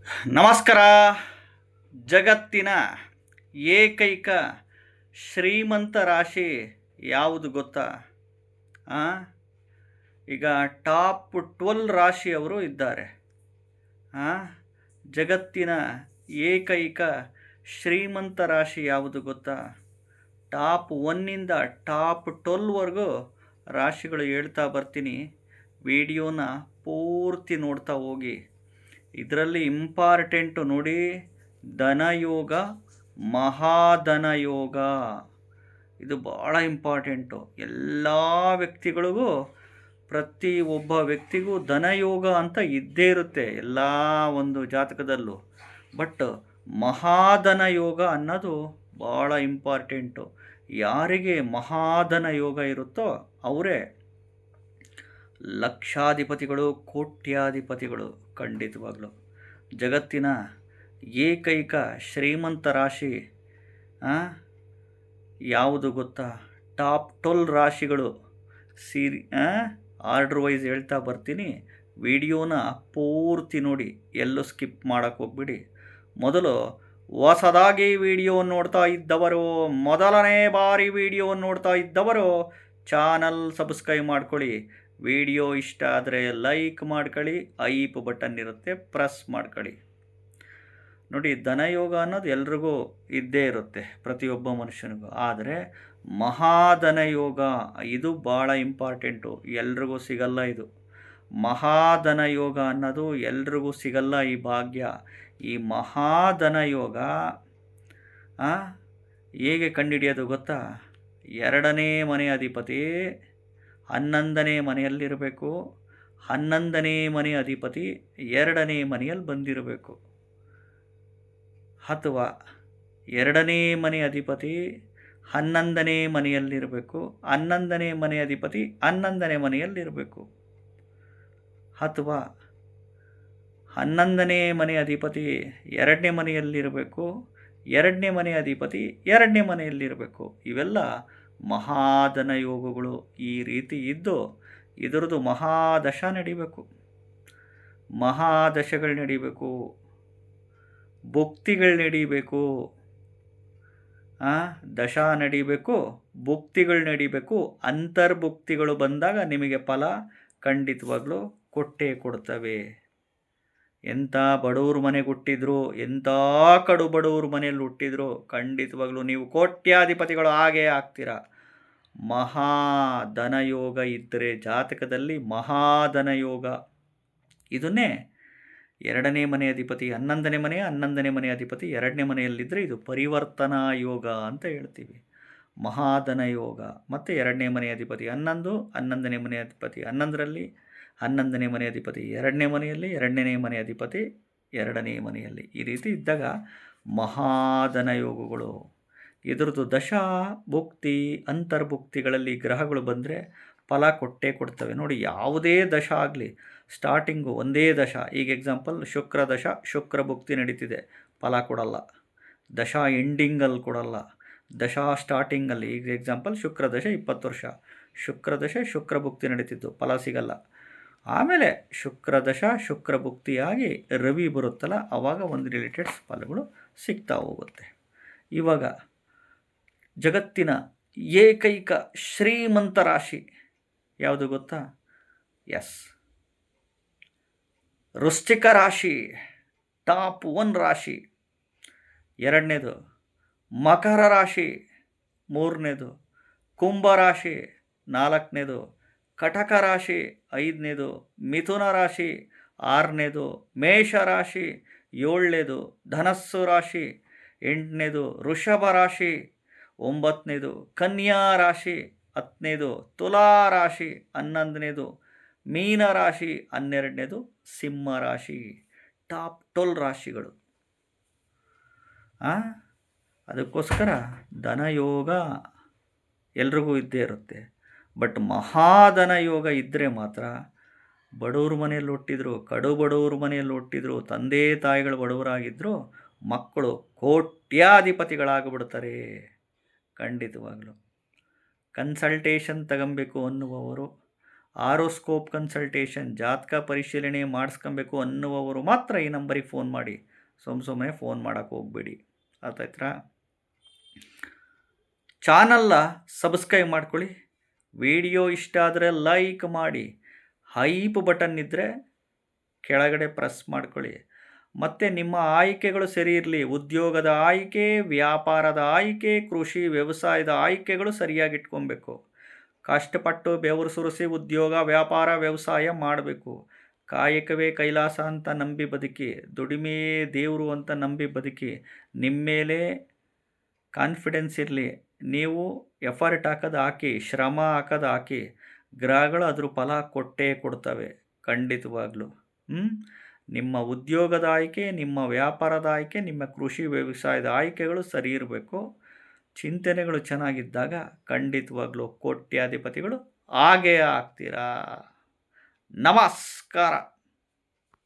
ನಮಸ್ಕಾರ. ಜಗತ್ತಿನ ಏಕೈಕ ಶ್ರೀಮಂತ ರಾಶಿ ಯಾವುದು ಗೊತ್ತಾ? ಈಗ ಟಾಪ್ 12 ರಾಶಿಯವರು ಇದ್ದಾರೆ. ಜಗತ್ತಿನ ಏಕೈಕ ಶ್ರೀಮಂತ ರಾಶಿ ಯಾವುದು ಗೊತ್ತಾ? ಟಾಪ್ 1ಇಂದ ಟಾಪ್ 12ವರೆಗೂ ರಾಶಿಗಳು ಹೇಳ್ತಾ ಬರ್ತೀನಿ. ವಿಡಿಯೋನ ಪೂರ್ತಿ ನೋಡ್ತಾ ಹೋಗಿ. ಇದರಲ್ಲಿ ಇಂಪಾರ್ಟೆಂಟು ನೋಡಿ, ಧನಯೋಗ, ಮಹಾಧನಯೋಗ. ಇದು ಭಾಳ ಇಂಪಾರ್ಟೆಂಟು. ಎಲ್ಲ ವ್ಯಕ್ತಿಗಳಿಗೂ, ಪ್ರತಿ ಒಬ್ಬ ವ್ಯಕ್ತಿಗೂ ಧನಯೋಗ ಅಂತ ಇದ್ದೇ ಇರುತ್ತೆ ಎಲ್ಲ ಒಂದು ಜಾತಕದಲ್ಲೂ. ಬಟ್ ಮಹಾಧನ ಯೋಗ ಅನ್ನೋದು ಭಾಳ ಇಂಪಾರ್ಟೆಂಟು. ಯಾರಿಗೆ ಮಹಾಧನ ಯೋಗ ಇರುತ್ತೋ ಅವರೇ ಲಕ್ಷಾಧಿಪತಿಗಳು, ಕೋಟ್ಯಾಧಿಪತಿಗಳು. ಖಂಡಿತವಾಗ್ಲು ಜಗತ್ತಿನ ಏಕೈಕ ಶ್ರೀಮಂತ ರಾಶಿ ಯಾವುದು ಗೊತ್ತಾ? ಟಾಪ್ 12 ರಾಶಿಗಳು ಆರ್ಡ್ರ್ ವೈಸ್ ಹೇಳ್ತಾ ಬರ್ತೀನಿ. ವಿಡಿಯೋನ ಪೂರ್ತಿ ನೋಡಿ, ಎಲ್ಲೂ ಸ್ಕಿಪ್ ಮಾಡೋಕ್ಕೆ ಹೋಗ್ಬಿಡಿ. ಮೊದಲು ಹೊಸದಾಗಿ ವಿಡಿಯೋ ನೋಡ್ತಾ ಇದ್ದವರು, ಮೊದಲನೇ ಬಾರಿ ವಿಡಿಯೋ ನೋಡ್ತಾ ಇದ್ದವರು ಚಾನಲ್ ಸಬ್ಸ್ಕ್ರೈಬ್ ಮಾಡ್ಕೊಳ್ಳಿ. ವಿಡಿಯೋ ಇಷ್ಟ ಆದರೆ ಲೈಕ್ ಮಾಡ್ಕೊಳ್ಳಿ, ಐಪ್ ಬಟನ್ ಇರುತ್ತೆ ಪ್ರೆಸ್ ಮಾಡ್ಕೊಳ್ಳಿ. ನೋಡಿ, ಧನಯೋಗ ಅನ್ನೋದು ಎಲ್ರಿಗೂ ಇದ್ದೇ ಇರುತ್ತೆ, ಪ್ರತಿಯೊಬ್ಬ ಮನುಷ್ಯನಿಗೂ. ಆದರೆ ಮಹಾಧನಯೋಗ ಇದು ಭಾಳ ಇಂಪಾರ್ಟೆಂಟು, ಎಲ್ರಿಗೂ ಸಿಗಲ್ಲ ಇದು. ಮಹಾಧನಯೋಗ ಅನ್ನೋದು ಎಲ್ರಿಗೂ ಸಿಗಲ್ಲ ಈ ಭಾಗ್ಯ. ಈ ಮಹಾಧನಯೋಗ ಹೇಗೆ ಕಂಡುಹಿಡಿಯೋದು ಗೊತ್ತಾ? 2ನೇ ಮನೆ ಅಧಿಪತಿ 11ನೇ ಮನೆಯಲ್ಲಿರಬೇಕು. 11ನೇ ಮನೆ ಅಧಿಪತಿ 2ನೇ ಮನೆಯಲ್ಲಿ ಬಂದಿರಬೇಕು. ಅಥವಾ 2ನೇ ಮನೆ ಅಧಿಪತಿ 11ನೇ ಮನೆಯಲ್ಲಿರಬೇಕು. 11ನೇ ಮನೆ ಅಧಿಪತಿ 11ನೇ ಮನೆಯಲ್ಲಿರಬೇಕು. ಅಥವಾ 11ನೇ ಮನೆ ಅಧಿಪತಿ 2ನೇ ಮನೆಯಲ್ಲಿರಬೇಕು. 2ನೇ ಮನೆ ಅಧಿಪತಿ 2ನೇ ಮನೆಯಲ್ಲಿರಬೇಕು. ಇವೆಲ್ಲ ಮಹಾಧನ ಯೋಗಗಳು. ಈ ರೀತಿ ಇದ್ದು ಇದರದ್ದು ಮಹಾದಶ ನಡಿಬೇಕು, ಮಹಾದಶಗಳು ನಡಿಬೇಕು, ಭುಕ್ತಿಗಳು ನಡಿಬೇಕು. ದಶ ನಡಿಬೇಕು, ಭುಕ್ತಿಗಳು ನಡಿಬೇಕು. ಅಂತರ್ಭುಕ್ತಿಗಳು ಬಂದಾಗ ನಿಮಗೆ ಫಲ ಖಂಡಿತವಾಗ್ಲೂ ಕೊಟ್ಟೇ ಕೊಡ್ತವೆ. ಎಂಥ ಬಡವ್ರ ಮನೆಗೆ ಹುಟ್ಟಿದ್ರು, ಎಂಥ ಕಡು ಬಡವ್ರ ಮನೆಯಲ್ಲಿ ಹುಟ್ಟಿದ್ರು, ಖಂಡಿತವಾಗ್ಲೂ ನೀವು ಕೋಟ್ಯಾಧಿಪತಿಗಳು ಆಗೇ ಆಗ್ತೀರ. ಮಹಾಧನಯೋಗ ಇದ್ದರೆ ಜಾತಕದಲ್ಲಿ, ಮಹಾಧನಯೋಗ ಇದನ್ನೇ 2ನೇ ಮನೆ ಅಧಿಪತಿ 11ನೇ ಮನೆ, 11ನೇ ಮನೆ ಅಧಿಪತಿ 2ನೇ ಮನೆಯಲ್ಲಿದ್ದರೆ ಇದು ಪರಿವರ್ತನಾ ಯೋಗ ಅಂತ ಹೇಳ್ತೀವಿ. ಮಹಾಧನಯೋಗ. ಮತ್ತು 2ನೇ ಮನೆ ಅಧಿಪತಿ 11, 11ನೇ ಮನೆ ಅಧಿಪತಿ 11ರಲ್ಲಿ, 11ನೇ ಮನೆ ಅಧಿಪತಿ 2ನೇ ಮನೆಯಲ್ಲಿ, 2ನೇ ಮನೆ ಅಧಿಪತಿ 2ನೇ ಮನೆಯಲ್ಲಿ. ಈ ರೀತಿ ಇದ್ದಾಗ ಮಹಾಧನ ಯೋಗಗಳು. ಇದರದ್ದು ದಶ, ಭುಕ್ತಿ, ಅಂತರ್ಭುಕ್ತಿಗಳಲ್ಲಿ ಗ್ರಹಗಳು ಬಂದರೆ ಫಲ ಕೊಟ್ಟೇ ಕೊಡ್ತವೆ. ನೋಡಿ, ಯಾವುದೇ ದಶ ಆಗಲಿ, ಸ್ಟಾರ್ಟಿಂಗು ಒಂದೇ ದಶ. ಈಗ ಎಕ್ಸಾಂಪಲ್ ಶುಕ್ರ ದಶ, ಶುಕ್ರ ಭುಕ್ತಿ ನಡೀತಿದೆ, ಫಲ ಕೊಡಲ್ಲ. ದಶ ಎಂಡಿಂಗಲ್ಲಿ ಕೊಡಲ್ಲ, ದಶ ಸ್ಟಾರ್ಟಿಂಗಲ್ಲಿ. ಈಗ ಎಕ್ಸಾಂಪಲ್ ಶುಕ್ರ ದಶ 20 ವರ್ಷ, ಶುಕ್ರ ದಶ ಶುಕ್ರ ಭುಕ್ತಿ ನಡೀತಿದ್ದು, ಫಲ ಸಿಗಲ್ಲ. ಆಮೇಲೆ ಶುಕ್ರ ದಶ ಶುಕ್ರ ಭುಕ್ತಿಯಾಗಿ ರವಿ ಬರುತ್ತಲ್ಲ, ಆವಾಗ ಒಂದು ರಿಲೇಟೆಡ್ ಫಲಗಳು ಸಿಗ್ತಾ ಹೋಗುತ್ತೆ. ಇವಾಗ ಜಗತ್ತಿನ ಏಕೈಕ ಶ್ರೀಮಂತ ರಾಶಿ ಯಾವುದು ಗೊತ್ತಾ? ಎಸ್, ವೃಶ್ಚಿಕ ರಾಶಿ ಟಾಪ್ 1 ರಾಶಿ. 2ನೇದು ಮಕರ ರಾಶಿ, 3ನೇದು ಕುಂಭ ರಾಶಿ, 4ನೇದು ಕಟಕ ರಾಶಿ, 5ನೇದು ಮಿಥುನ ರಾಶಿ, 6ನೇದು ಮೇಷ ರಾಶಿ, 7ನೇದು ಧನಸ್ಸು ರಾಶಿ, 8ನೇದು ವೃಷಭ ರಾಶಿ, 9ನೇದು ಕನ್ಯಾ ರಾಶಿ, 10ನೇದು ತುಲಾ ರಾಶಿ, 11ನೇದು ಮೀನ ರಾಶಿ, 12ನೇದು ಸಿಂಹ ರಾಶಿ. ಟಾಪ್ 12 ರಾಶಿಗಳು. ಅದಕ್ಕೋಸ್ಕರ ಧನಯೋಗ ಎಲ್ರಿಗೂ ಇದ್ದೇ ಇರುತ್ತೆ. ಬಟ್ ಮಹಾಧನ ಯೋಗ ಇದ್ದರೆ ಮಾತ್ರ, ಬಡವ್ರ ಮನೆಯಲ್ಲಿ ಹುಟ್ಟಿದ್ರು, ಕಡು ಬಡವ್ರ ಮನೆಯಲ್ಲಿ ಹುಟ್ಟಿದ್ರು, ತಂದೆ ತಾಯಿಗಳು ಬಡವರಾಗಿದ್ದರು, ಮಕ್ಕಳು ಕೋಟ್ಯಾಧಿಪತಿಗಳಾಗಿಬಿಡ್ತಾರೆ. ಖಂಡಿತವಾಗಲು ಕನ್ಸಲ್ಟೇಷನ್ ತಗೊಬೇಕು ಅನ್ನುವವರು ಆರೋಸ್ಕೋಪ್ ಕನ್ಸಲ್ಟೇಷನ್ ಜಾತಕ ಪರಿಶೀಲನೆ ಮಾಡಿಸ್ಕೊಬೇಕು ಅನ್ನುವವರು ಮಾತ್ರ ಈ ನಂಬರಿಗೆ ಫೋನ್ ಮಾಡಿ. ಸುಮ್ಮನೆ ಫೋನ್ ಮಾಡೋಕ್ಕೆ ಹೋಗ್ಬೇಡಿ. ಆಯ್ತಾ? ಚಾನಲ್ನ ಸಬ್ಸ್ಕ್ರೈಬ್ ಮಾಡ್ಕೊಳ್ಳಿ. ವಿಡಿಯೋ ಇಷ್ಟ ಆದರೆ ಲೈಕ್ ಮಾಡಿ. ಹೈಪ್ ಬಟನ್ ಇದ್ದರೆ ಕೆಳಗಡೆ ಪ್ರೆಸ್ ಮಾಡ್ಕೊಳ್ಳಿ. ಮತ್ತು ನಿಮ್ಮ ಆಯ್ಕೆಗಳು ಸರಿ ಇರಲಿ. ಉದ್ಯೋಗದ ಆಯ್ಕೆ, ವ್ಯಾಪಾರದ ಆಯ್ಕೆ, ಕೃಷಿ ವ್ಯವಸಾಯದ ಆಯ್ಕೆಗಳು ಸರಿಯಾಗಿ ಇಟ್ಕೊಬೇಕು. ಕಷ್ಟಪಟ್ಟು ಬೆವರು ಸುರಿಸಿ ಉದ್ಯೋಗ, ವ್ಯಾಪಾರ, ವ್ಯವಸಾಯ ಮಾಡಬೇಕು. ಕಾಯಕವೇ ಕೈಲಾಸ ಅಂತ ನಂಬಿ ಬದುಕಿ, ದುಡಿಮೆಯೇ ದೇವರು ಅಂತ ನಂಬಿ ಬದುಕಿ. ನಿಮ್ಮ ಮೇಲೆ ಕಾನ್ಫಿಡೆನ್ಸ್ ಇರಲಿ. ನೀವು ಎಫರ್ಟ್ ಹಾಕೋದು ಹಾಕಿ, ಶ್ರಮ ಹಾಕೋದು ಹಾಕಿ, ಗ್ರಹಗಳು ಅದ್ರ ಫಲ ಕೊಟ್ಟೇ ಕೊಡ್ತವೆ ಖಂಡಿತವಾಗ್ಲೂ. ನಿಮ್ಮ ಉದ್ಯೋಗದ ಆಯ್ಕೆ, ನಿಮ್ಮ ವ್ಯಾಪಾರದ ಆಯ್ಕೆ, ನಿಮ್ಮ ಕೃಷಿ ವ್ಯವಸಾಯದ ಆಯ್ಕೆಗಳು ಸರಿ ಇರಬೇಕು. ಚಿಂತನೆಗಳು ಚೆನ್ನಾಗಿದ್ದಾಗ ಖಂಡಿತವಾಗ್ಲೂ ಕೋಟ್ಯಾಧಿಪತಿಗಳು ಆಗೇ ಆಗ್ತೀರಾ. ನಮಸ್ಕಾರ.